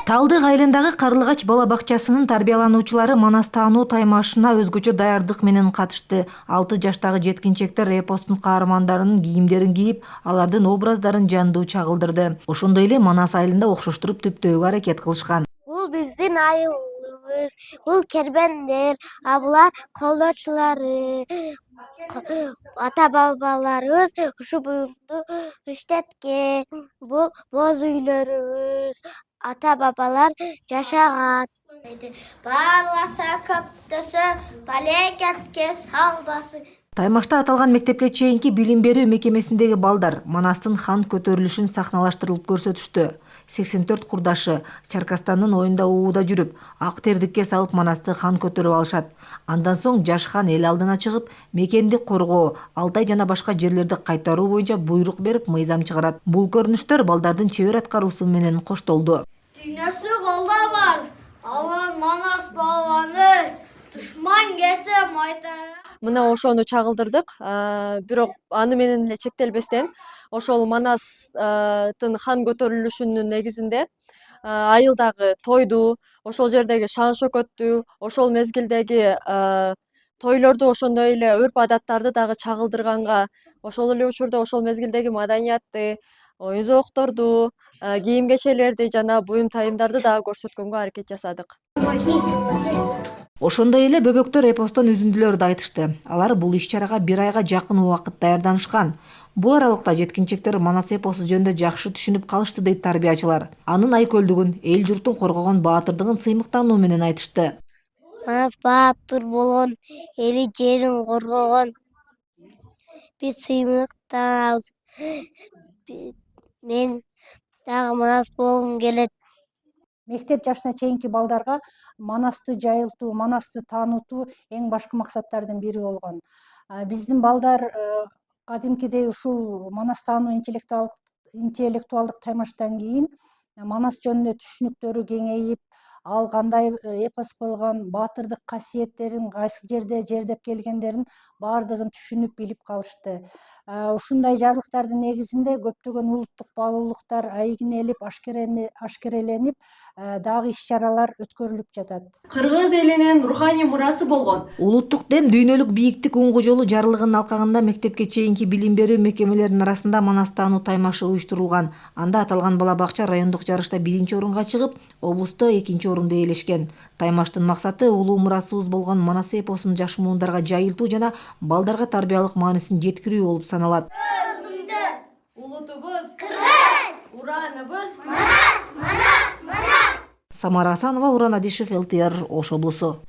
Талдык айылындагы Карлыгач бала бакчасынын тарбиялануучулары Манас таануу таймашына өзгөчө даярдык менен катышты. 6 жаштагы жеткинчектер эпостун каармандарынын кийимдерин кийип, алардын образдарын жандуу чагылдырды. Ошондой эле Манас айылында окшоштуруп түптөөгө аракет кылышкан. Бул биздин айылыбыз, бул кербендер, булар колдочулары, ата бабаларыбыз ушу буюмду иштеткен. Бул боз үйлөрүбүз, ата бабалар жашаган. Баарласа көптөсө, балекетке салбасын. Таймашта аталган мектепке чейинки билим берүү мекемесиндеги балдар Манастын хан көтөрүлүшүн сахналаштырылып көрсөтүштү. 84 курдашы Чаркастандын оюнда ууда жүрүп, ак тердикке салып Манасты хан көтөрүп алышат. Андан соң жаш хан эл алдына чыгып, мекенди коргоо, Алтай жана башка жерлерди кайтаруу боюнча буйрук берип мыйзам чыгарат. Бул көрүнүштөр балдардын чебер аткаруусу менен коштолду. Дүйнөсү колдо бар, алар Манас баланы душман келсе майтара. Мына ошону чагылдырдык. Бирок аны менен эле чектелбестен, ошол Манастын хан көтөрүлүшүнүн негизинде айылдагы тойду, ошол жердеги шан шөкөттү, ошол мезгилдеги тойлорду, ошондой эле өрп адаттарды дагы чагылдырганга, ошол эле учурда ошол мезгилдеги маданиятты, оюн зоокторду, кийим кечелерди жана буюм тайымдарды дагы көрсөткөнгө аракет жасадык. Ошондой эле бөбөктөр эпостон үзүндүлөрдү айтышты. Алар бул иш-чарага 1 айга жакын убакыт даярданышкан. Бул аралыкта жеткинчектер Манас эпосу жөнүндө жакшы түшүнүп калышты дейт тарбиячылар. Анын айкөлдүгүн, эл журтун коргогон баатырдыгын сыймыктануу менен айтышты. Манас баатыр болгон, эли жерин коргогон. Биз сыймыктанабыз. Мен дагы Манас болгум келет. Мектеп жашына чейинки балдарга Манасты жайылтуу, Манасты таанутуу эң башкы максаттардын бири болгон. Биздин балдар кадимкидей ушул Манас таануу интеллектуалдык таймаштан кийин Манас жөнүндө түшүнүктөрү кеңейип, ал кандай эпос болгон, баатырдык касиеттерин, кайсы жерде жердеп келгендерин баардыгын түшүнүп билип калышты. Ушундай жарлыктардын негизинде көптөгөн улуттук баалуулуктар айгинелип, ашкереленип, дагы иш-чаралар өткөрүлүп жатат. Кыргыз элинин руханий мурасы болгон Улуттук дем дүйнөлүк бийиктик оңго жолу жарлыгынын алкагында мектепке чейинки билим берүү мекемелеринин арасында Манас таануу таймашы уюштурулган. Анда аталган бала бакча райондук жарышта 1-орунга чыгып, облусту 2-орунду ээлешкен. Таймаштын максаты улуу мурасыбыз болгон Манас эпосун жаш муундарга жайылтуу жана балдарга тарбиялык маанисин жеткирүү болуп саналат. улутубуз Кыргыз, ураныбыз Самара Асанова, Уран Адишев, ЛТР, Ош облусу.